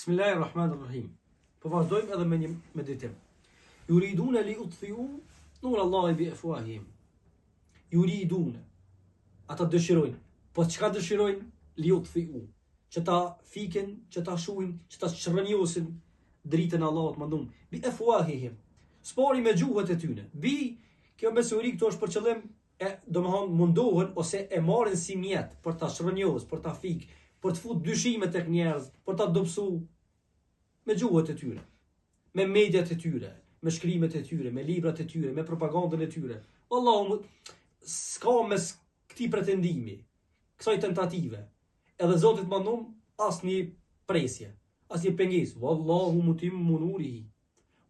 Bismillahirrahmanirrahim. Po vazhdojmë edhe me një meditim. Yuriduna li utfiu nur Allahi bi afwahihim. Yuriduna. Ata dëshirojnë. Po çka dëshirojnë? Li utfiu. Që ta fiken, që ta shuhin, që ta shërnjosin dritën e Allahut mandum. Bi afwahihim. Spori me gjuhët e tyre. Kjo besuri këtu është për qëllim domethënë mundohen ose e marrin si mjet për ta shërnjos, për ta fik, për të fut dyshime tek njerëz, për ta dobësu me gjuhët e tyre, me mediat e tyre, me shkrimet e tyre, me librat e tyre, me propagandën e tyre. Wallahu s'ka mes këtij pretendimi, kësaj tentative. Edhe Zoti të mandom asnjë presje, asnjë pengesë. Wallahu mutimmu nurihi.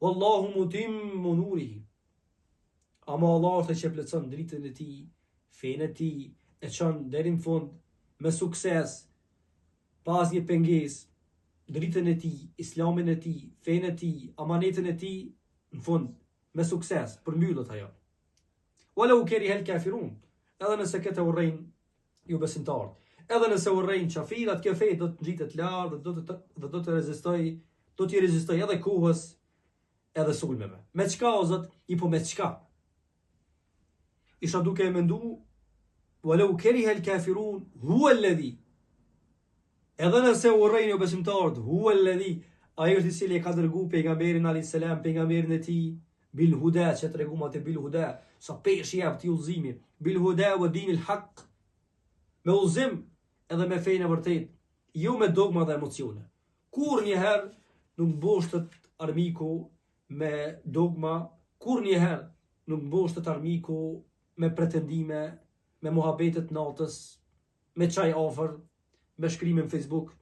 Wallahu mutimmu nurihi. Ama Allah është që plotson dritën e tij, fenë e tij, e çon deri në fund me sukses, pa asnjë pengesë, dritën e tij, islamin e tij, fenë e tij, amanetën e tij, në fund me sukses, përmbyllet ajo. Walau kariha al-kafirun, edhe nëse këtë urrejn ju besimtar, edhe nëse urrejn qafirat, kjo fe do të ngjitet lart dhe do të rezistoj, do t'i rezistoj edhe kohës, edhe sulmeve. Me çka o Zot? Po me çka? Isha duke e mendu, walau kariha al-kafirun huwa alladhi. Edhe nëse urrejn ju besimtarët, huwa alladhi, ai është i cili e ka dërguar pejgamberin alayhis salam, pejgamberin e tij, bil huda, që treguam atë bil huda, sa pesh jap ti udhëzimi, bil huda wa dinil haq. Me udhëzim edhe me fenë e vërtet, jo me dogma dhe emocione. Kur njëherë nuk mboshtet armiku me dogma, kur njëherë nuk mboshtet armiku me pretendime, me muhabetet natës, me çaj afër, me shkrime në Facebook.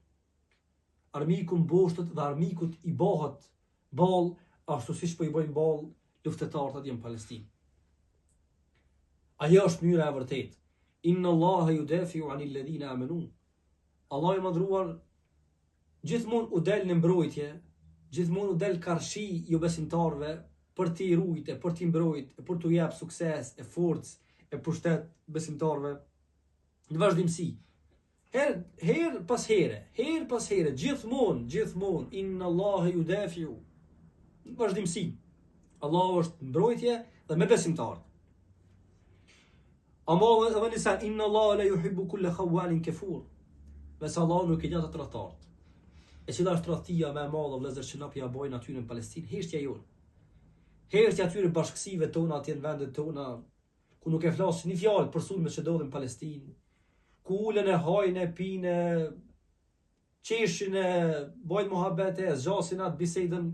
Armiku mboshtet dhe armikut i bëhet ball ashtu siç po i bëjnë ball luftëtarët atje në Palestinë. Ajo është mënyra e vërtetë. Inna Allaha yudafi'u 'anil ladhina amanu. Allah i madhruar gjithmonë u del në mbrojtje, gjithmonë u del karshi jo besimtarëve për t'i ruajtë, për t'i mbrojtë, për t'u jap sukses, e forcë, e pushtet besimtarëve në vazhdimsi. Her pas here, gjithmonë, inna Allaha yudafi'u. Në vazhdimsi. Allah është mbrojtje dhe me besimtarët. Ama edhe nisa, inna Allaha la yuhibbu kulla khawanin kafur. Nëse Allah nuk i gjatë tradhtarët. E cila është tradhtia më e madhe vëllezër që na pja bojnë aty në Palestinë, heshtja jonë. Heshtja atyre bashkësive tona atje në vendet tona, ku nuk e flasin një fjalë për sulmet që ndodhin në Palestinë, ku ulen e hajnë, e pinë, qeshin e bojnë muhabete, zgjasin atë bisedën,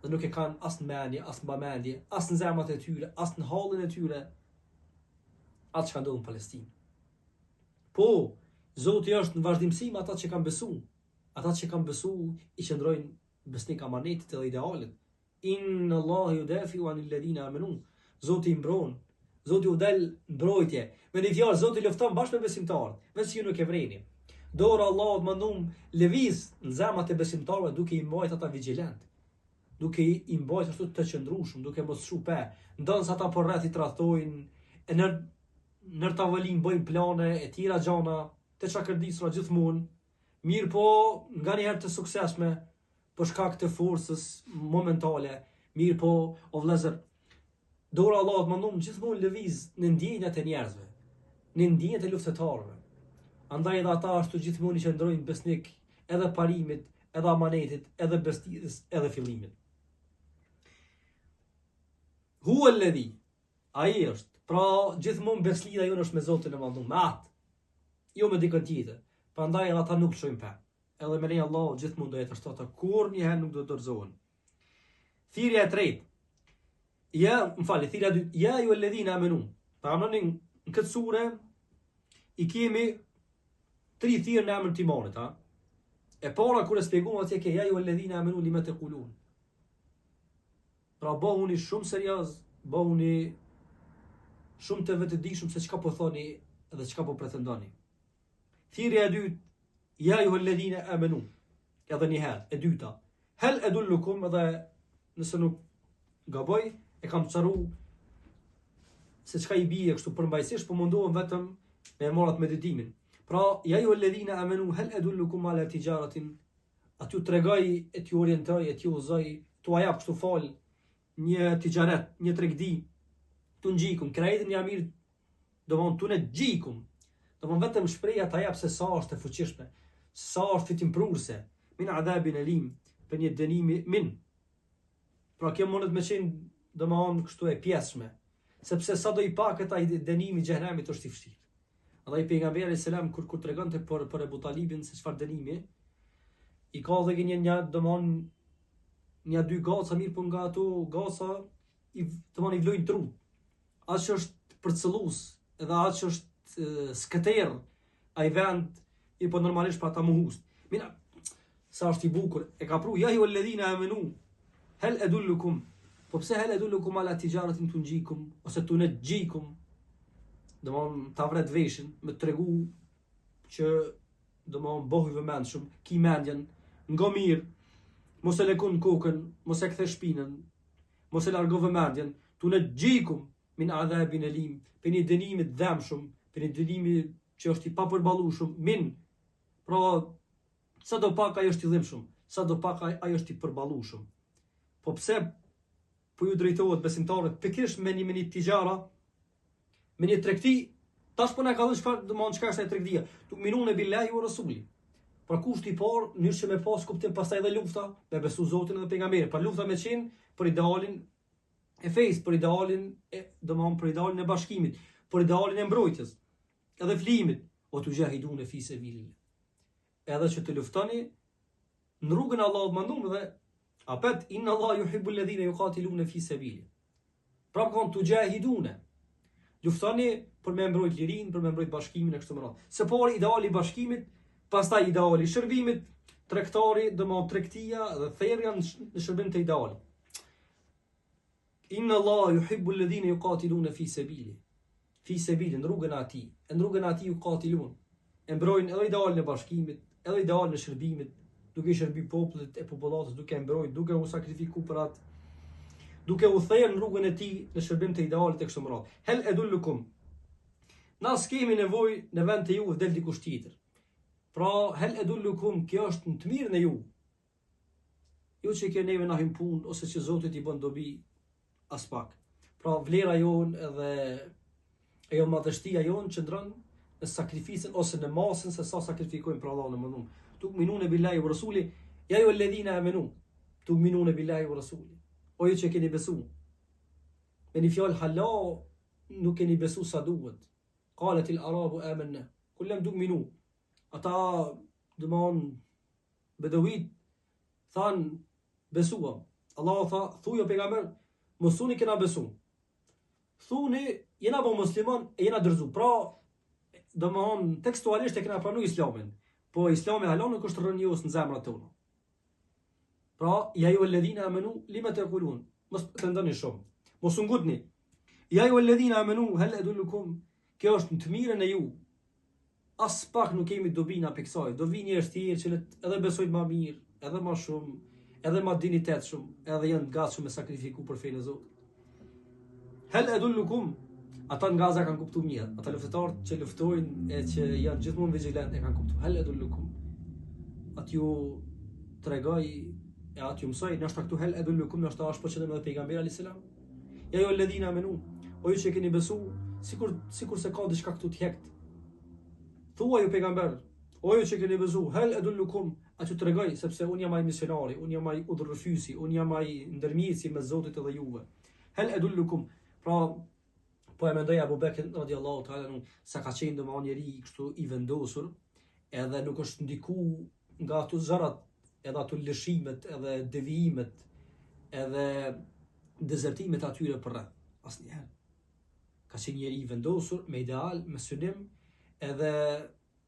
dhe nuk e kanë as në mendje, as në bamendje, as në zemrat e tyre, as në hallin e tyre, atë që ka ndodhur në Palestinë. Po, Zoti është në vazhdimsi me ata që kanë besu. Ata që kanë besu i qëndrojnë besnik amanetit edhe idealit. Inna Allaha yudafi'u 'anil ladhina amanu. Zoti i mbron. Zoti u del mbrojtje. Me një fjalë, Zoti lufton bashkë me besimtarët, veç ju nuk e vreni. Dora Allahut mandum lëviz në zemrat e besimtarëve duke i mbajtur ata vigjilent. Duke i mbajtur ashtu të qëndrueshëm, duke mos shupe, ndonse ata po rreth i tradhtojnë, e në tavolin bëjnë plane e tjera gjana, të çakërdisura gjithmonë, mirë po nga një herë të suksesshme për shkak të forcës momentale, mirë po o vëllezër, dora Allahut mandum gjithmonë lëviz në ndjenjat e njerëzve, në ndjenjat e luftëtarëve. Andaj edhe ata ashtu gjithmonë i qëndrojnë besnik edhe parimit, edhe amanetit, edhe bestidës, edhe fillimit. Huwa alladhi, ai është. Pra gjithmonë beslida jonë është me Zotin e Madhum, me atë, jo me dikën tjetër. Prandaj edhe ata nuk lëshojnë pe. Edhe me lejen e Allahut gjithmonë do jetë ashtu, ata kurrëherë nuk do dorëzohen. Thirrja e tretë. Thirrja e dytë. Ja ju alladhina amanu. Pra në këtë sure i kemi 3 thirrje në emrin e imanit, ha. E para kur e shpjegojmë atje ke ja ju alladhina amanu lima taqulun. Pra bëhuni shumë serioz, bëhuni shumë të vetëdijshëm se çka po thoni dhe çka po pretendoni. Thirrja e dytë, ja ju alladhina amanu. Edhe një herë, e dyta. Hal adullukum, edhe nëse nuk gaboj, e kam çaru se çka i bie kështu përmbajtësisht, po mundohem vetëm me marrat meditimin. Pra, ja ju alladhina amanu hal adullukum ala tijaratin aty tregoj e t'ju orientoj, e t'ju uzoj, t'u jap kështu fal një tijaret, një tregdi, t'u ngjikum, krejtën ja mirë, domon t'u ne gjikum. Domon vetëm shpreha ta jap se sa është e fuqishme, sa është fitimprurse, min adhabin alim, për një dënimi min. Pra kjo mundet me qenë domon kështu e pjesshme, sepse sa do i pakët ai dënimi i xhenemit është i vështirë. Edhe pejgamberi selam kur tregonte për Ebu Talibin se çfarë dënimi, i ka dhe një domon një dy goca mirë, po nga ato goca i domon i vlojnë tru. Aq është përcëllus, edhe aq është skëter ai vend i po normalisht pa ta muhus. Mina sa është i bukur, e ka pru ja ju alladhina amanu hal adullukum, po pse hal adullukum ala tijaratin tunjikum ose tunjikum, domon ta vret veshin me tregu që domon bohu i vëmendshëm, ki mendjen, ngo mirë, mos e lekun kokën, mos e kthe shpinën, mos e largo vëmendjen, tunjikum min adhabin alim, për një dënimi të dëmshëm, për një dënimi që është i papërballueshëm, min, pra sa do pak ai është i dhimbshëm, sa do pak ai është i përballueshëm. Po pse po ju drejtohet besimtarët pikërisht me një tijara, me një tregti, tash po na ka dhënë çfarë domon çka është ai tregtia, tu'minun billahi wa rasuli. Pra kushti i parë, mënyrë që me pas kuptim pastaj edhe lufta, me besu Zotin dhe pejgamberin. Pra lufta me qenë për idealin e fesë, për idealin e bashkimit, për idealin e mbrojtjes, edhe flimit, o tujahidun fi sabilillah. Edhe që të luftoni në rrugën e Allahut mandum dhe apet inna Allah yuhibbu alladhina yuqatiluna fi sabilihi. Pra kon tujahidun. Luftoni për me mbrojt lirin, për me mbrojt bashkimin e kështu me radhë. Se por ideali i bashkimit, pastaj ideali i shërbimit, tregtari, domon tregtia dhe therrja në shërbim të idealit. Inna Allah yuhibbu alladhina yuqatiluna fi sabilihi. Fi sabili, në rrugën e atij. Në rrugën e atij yuqatilun. E mbrojnë edhe idealin e bashkimit, edhe idealin e shërbimit, duke i shërby popullit e popullatës, duke e mbrojt, duke u sakrifiku për atë, duke u thërë në rrugën e tij në shërbim të idealit e kështu me radhë. Hel edullukum. Na s'kemi nevojë në vend të juve del dikush tjetër. Pra hel edullukum, kjo është në të mirën e ju. Ju që ke neve na him punë ose që Zoti i bën dobi as pak. Pra vlera jon edhe ajo madhështia jon qëndron në sakrificën ose në masën se sa sakrifikojmë për Allahun e mëndum. Tu'minune billahi wa rasuli, ja ju alladhina amanu. Tu'minune billahi wa rasuli. O ju që keni besu. Me një fjallë hala nuk keni besu sa duhet. Qalet il arabu amanna. Kullem tu'minu. Ata dëmon bedawit than besua. Allah tha, thuja pejgamber, mësuni kena besu. Thuni, jena bo musliman e jena dërzu. Pra, dëmon tekstualisht e kena pranu islamin. Po islami hala nuk është rënjos në zemrat tona. Pra, ja ju alladhina amanu, lima taqulun. Mos të ndoni shumë. Mos u ngutni. Ja ju alladhina amanu, hal adullukum. Kjo është në të mirën e ju. As pak nuk kemi dobi na piksoj. Do vi njerëz tjerë që edhe besojnë më mirë, edhe më shumë, edhe më dinitetshëm, edhe janë të gatshëm me sakrifiku për fenë e Zotit. Hal adullukum. Ata nga Gaza kanë kuptuar mirë. Ata luftëtarët që luftojnë e që janë gjithmonë vigjilant e kanë kuptuar. Hal adullukum. Atë ju tregoj e atë ju mësoj, nështë këtu hel edullukum, nështë ashtë për qëndëm edhe pejgamberi a.s. Ja ju alladhina amanu, o ju që keni besu, sikur se ka diçka këtu t'hekt. Thua ju pejgamber, o ju që keni besu, hel edullukum, atë ju tregoj, sepse unë jam ai misionari, unë jam ai udhërrëfysi, unë jam ai ndërmjetësi me Zotit edhe juve. Hel edullukum, pra, po e mendoj Abu Bekr radiallahu ta'ala sa ka qenë domosdoshmë njeri kështu i vendosur, edhe nuk është ndiku nga ato zërat, edhe ato lëshimet, edhe devijimet, edhe dezertimet atyre për rreth. Asnjëherë. Ka qenë njeri i vendosur, me ideal, me synim, edhe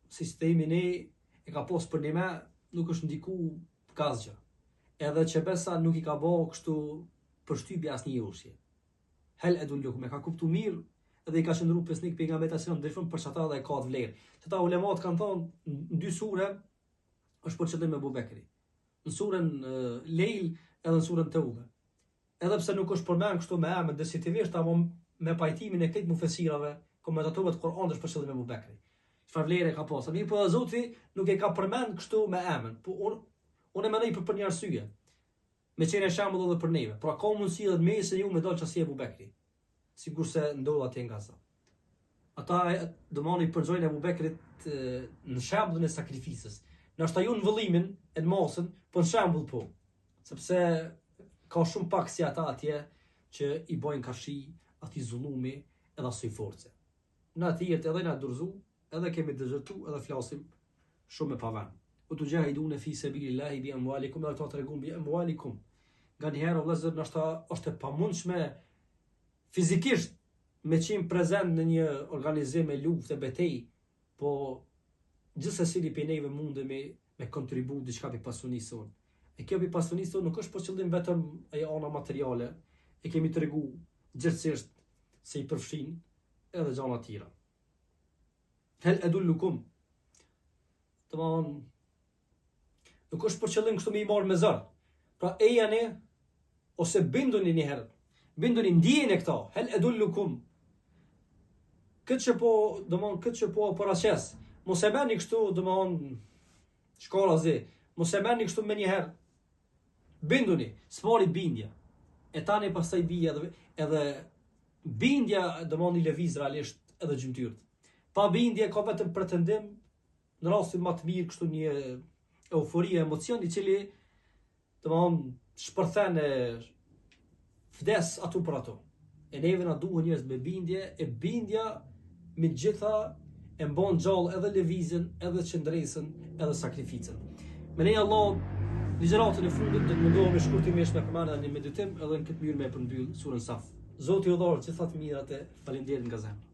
sistemi ne e ka pos për një me, nuk është ndiku kazgja. Edhe që besa nuk i ka bo kështu përshtypje asnjë ushje. Hel edullukum, me ka kuptu mirë, edhe i ka qëndru pesnik pejgamberit sallallahu alajhi wasallam, për çata dhe ka të vlerë. Çata ulemat kanë thonë në dy sure është për qëllim me Abu Bekri. Në surën Lejl edhe në surën Tauba. Edhe pse nuk është përmend kështu me emër desitivisht, apo me pajtimin e këtij mufesirave, komentatorëve të Kuranit është për qëllim me Abu Bekri. Çfarë vlerë ka pasur? Mirë, po Zoti nuk e ka përmend kështu me emër. Po Unë e mendoj për një arsye. Me qenë shembull edhe për neve. Pra ka mundësi edhe mesin ju me dalë qasi Ebu Bekri. Sigur se ndodh atje nga sa. Ata domani përgjojnë Ebu Bekrit në shembullin e sakrificës. Nështë ju në vëllimin e në masën, po në shembull po. Sepse ka shumë pak si ata atje që i bojnë kashi, ati zullumi edhe asoj force. Në atijert edhe na durzu, edhe kemi dëzërtu, edhe flasim shumë me pavan. U të gjahidune fi sebilillahi bi amwalikum, edhe këta të regun bi amwalikum. Nga njëherë o vëllezër nështë është e pamundshme fizikisht me qenë prezent në një organizim e luftë e betej, po gjithsesi për neve mundemi me kontribu diçka për pasunisë tonë. E kjo për pasunisë tonë nuk është për qëllim vetëm e ana materiale, e kemi të regu gjithësisht se i përfshin edhe gjana tjera. Hel edullukum. Të manë, nuk është për qëllim kështu me i marë me zërë. Pra e janë ose binduni njëherë, binduni ndijen e këta, hel edullukum. Këtë që po paraqes, mos e merrni kështu, shkalla zi, mos e merrni kështu me njëherë. Binduni, s'mari bindja. E tani pastaj bia edhe bindja i lëviz realisht edhe gjymtyrët. Pa bindje ka vetëm pretendim në rastin më të mirë kështu një eufori, emocion i cili shpërthen e vdes atu për ato. E neve na duhen njerëz me bindje, e bindja me gjitha e mbon gjallë edhe lëvizjen, edhe qëndresën, edhe sakrificën. Me nej Allah, ligjëratën e fundit do të mundohemi shkurtimisht me përmendje një meditim edhe në këtë mënyrë me përmbyll surën Saf. Zoti u dhuroj që thatë mirat e faleminderit nga zemra.